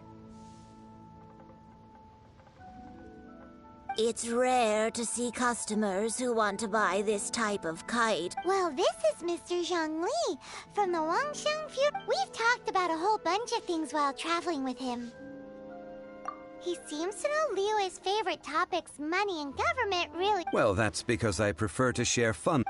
It's rare to see customers who want to buy this type of kite. Well, this is Mr. Zhongli from the Wangsheng Feud. We've talked about a whole bunch of things while traveling with him. He seems to know Liyue's favorite topics, money and government, really. Well, that's because I prefer to share fun.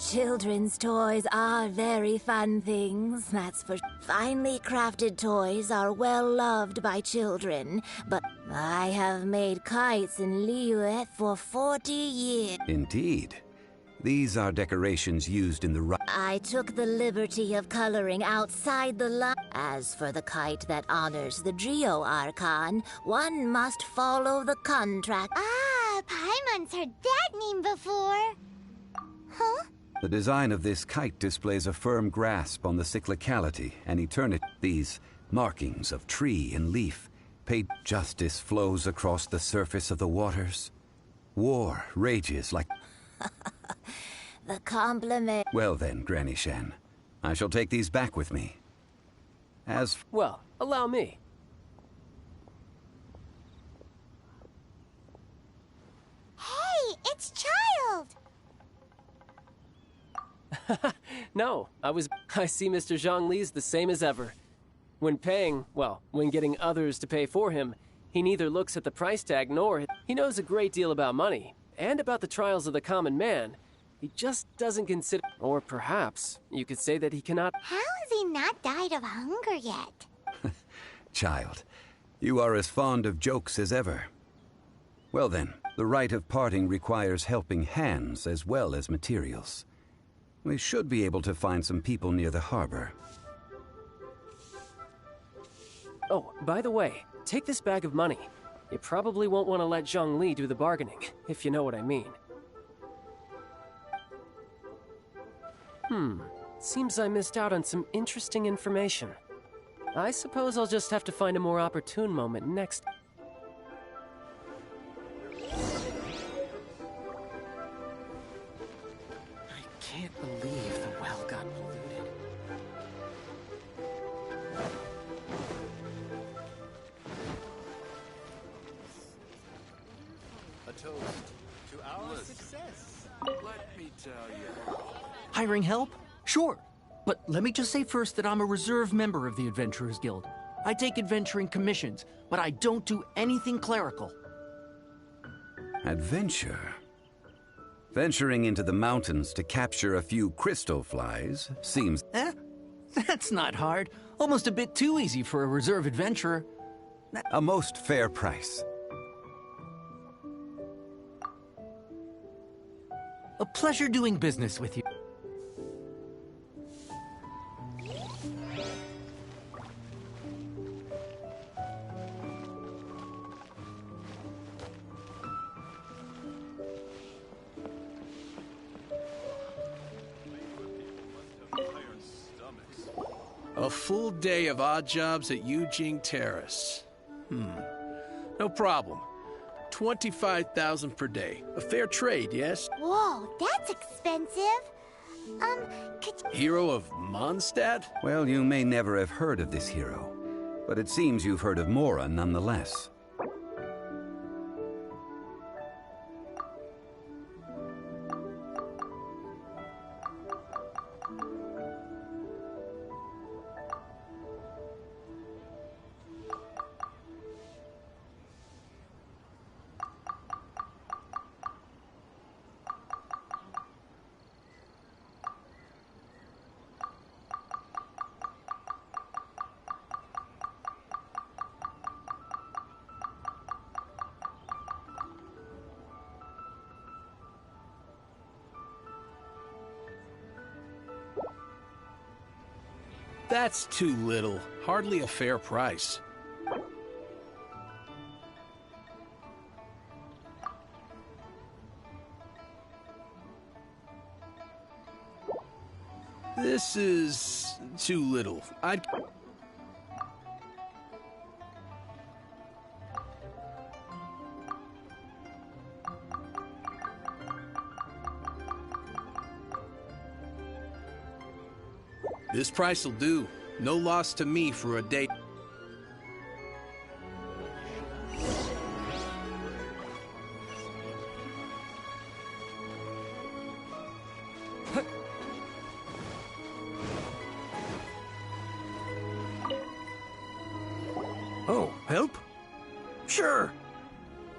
Children's toys are very fun things, that's for finely crafted toys are well loved by children, but I have made kites in Liyue for 40 years. Indeed. These are decorations used in the I took the liberty of coloring outside the line. As for the kite that honors the Geo Archon, one must follow the contract. Ah, Paimon's heard that name before. Huh? The design of this kite displays a firm grasp on the cyclicality and eternity. These markings of tree and leaf. Justice flows across the surface of the waters. War rages like... The compliment... Well then, Granny Shan. I shall take these back with me. Well, allow me. Hey, it's Child! No, I see Mr. Zhongli's the same as ever. When getting others to pay for him, he neither looks at the price tag nor... He knows a great deal about money, and about the trials of the common man. He just doesn't consider... Or perhaps, you could say that he cannot... How has he not died of hunger yet? Child, you are as fond of jokes as ever. Well then, the rite of parting requires helping hands as well as materials. We should be able to find some people near the harbor. Oh, by the way, take this bag of money. You probably won't want to let Zhongli do the bargaining, if you know what I mean. Seems I missed out on some interesting information. I suppose I'll just have to find a more opportune moment next. I can't believe the well got polluted. A toast to our success. Let me tell you. Hiring help? Sure. But let me just say first that I'm a reserve member of the Adventurers Guild. I take adventuring commissions, but I don't do anything clerical. Adventure? Venturing into the mountains to capture a few crystal flies seems... That's not hard. Almost a bit too easy for a reserve adventurer. A most fair price. A pleasure doing business with you. A full day of odd jobs at Yujing Terrace. No problem. 25,000 per day. A fair trade, yes? Whoa, that's expensive. Could you... Hero of Mondstadt? Well, you may never have heard of this hero, but it seems you've heard of Mora nonetheless. That's too little. Hardly a fair price. This is too little. This price will do. No loss to me for a day. Help? Sure.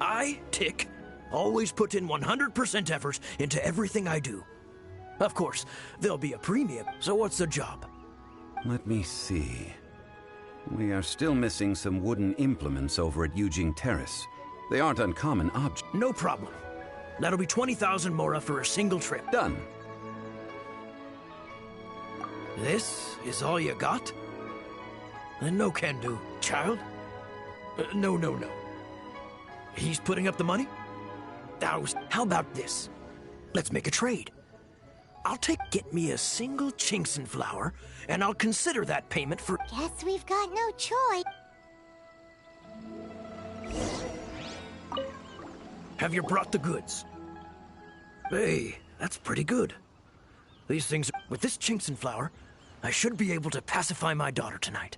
I, Tick, always put in 100% effort into everything I do. Of course, there'll be a premium, so what's the job? Let me see. We are still missing some wooden implements over at Yujing Terrace. They aren't uncommon objects. No problem. That'll be 20,000 mora for a single trip. Done. This is all you got? No can do. Child? No. He's putting up the money? How about this? Let's make a trade. Get me a single Genshin flower, and I'll consider that payment for... Guess we've got no choice. Have you brought the goods? Hey, that's pretty good. These things... With this Genshin flower, I should be able to pacify my daughter tonight.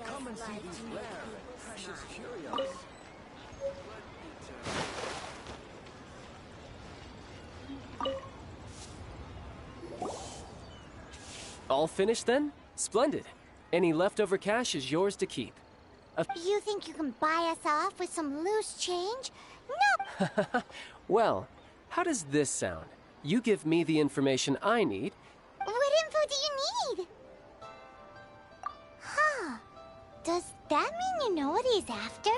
Come and see these rare and precious curios. All finished then? Splendid. Any leftover cash is yours to keep. You think you can buy us off with some loose change? No! Well, how does this sound? You give me the information I need. What info do you need? Huh. Does that mean you know what he's after?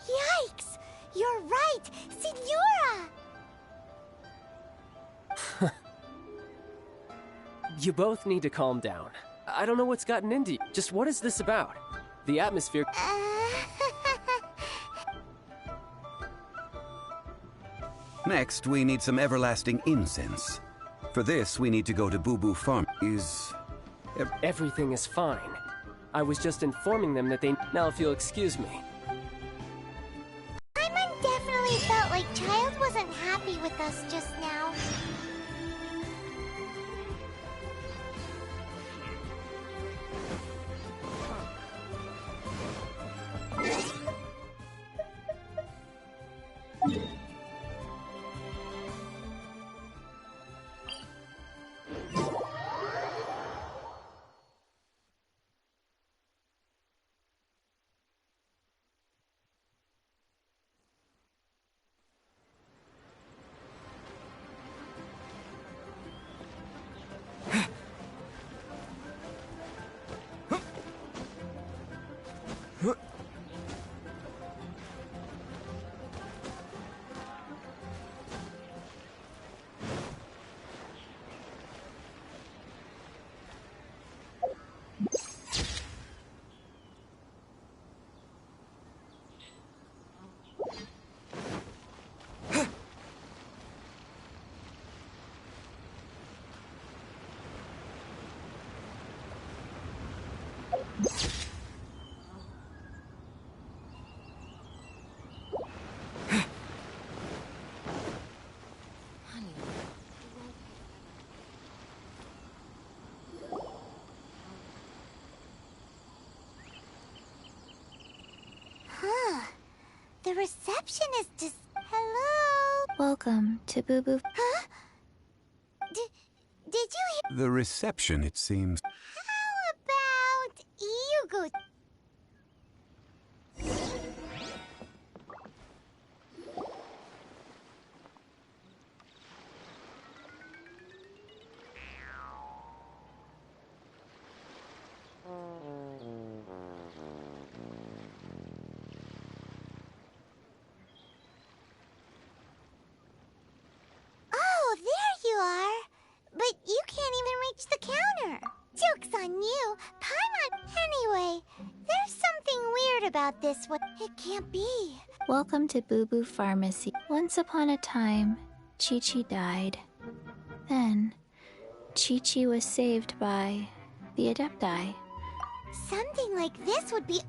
Yikes! You're right! Signora! You both need to calm down. I don't know what's gotten into you. Just what is this about? The atmosphere... Next, we need some everlasting incense. For this, we need to go to Boo Boo Farm. Everything is fine. I was just informing them that they... Now, if you'll excuse me. Paimon definitely felt like Child wasn't happy with us just now. The reception is just... Hello? Welcome to Boo Boo... Huh? Did you hear... The reception, it seems... How about you go... Oh, there you are. But you can't even reach the counter. Joke's on you. Paimon... Anyway, there's something weird about this one. It can't be. Welcome to Boo Boo Pharmacy. Once upon a time, Chi-Chi died. Then, Chi-Chi was saved by the Adepti. Something like this would be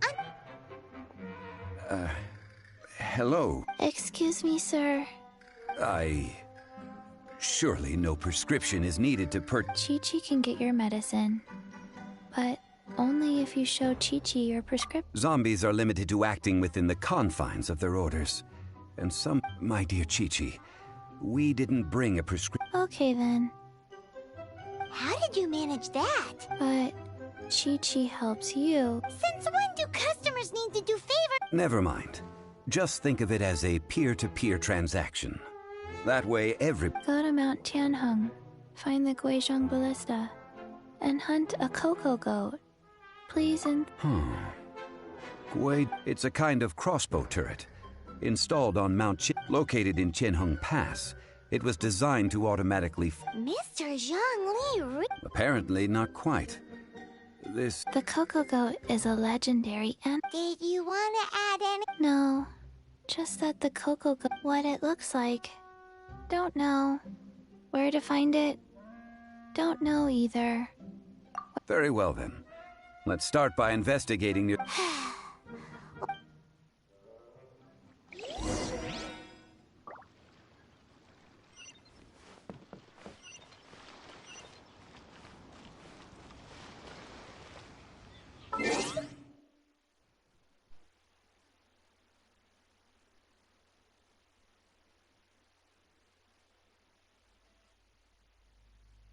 Hello. Excuse me, sir. Surely no prescription is needed to Chi-Chi can get your medicine, but Only if you show Chi-Chi your prescription. Zombies are limited to acting within the confines of their orders. And some... My dear Chi-Chi, we didn't bring a prescription. Okay then. How did you manage that? But Chi-Chi helps you. Since when do customers need to do favors? Never mind. Just think of it as a peer-to-peer transaction. That way every... Go to Mount Tianheng, find the Guizhong Ballista, and hunt a cocoa goat. Please and... Wait, it's a kind of crossbow turret. Installed on Mount located in Tianheng Pass. It was designed to automatically... Mr. Zhang Li... Apparently not quite. This... The cocoa goat is a legendary and... Did you want to add any... No. Just that the cocoa goat... What it looks like. Don't know. Where to find it? Don't know either. Very well then. Let's start by investigating your...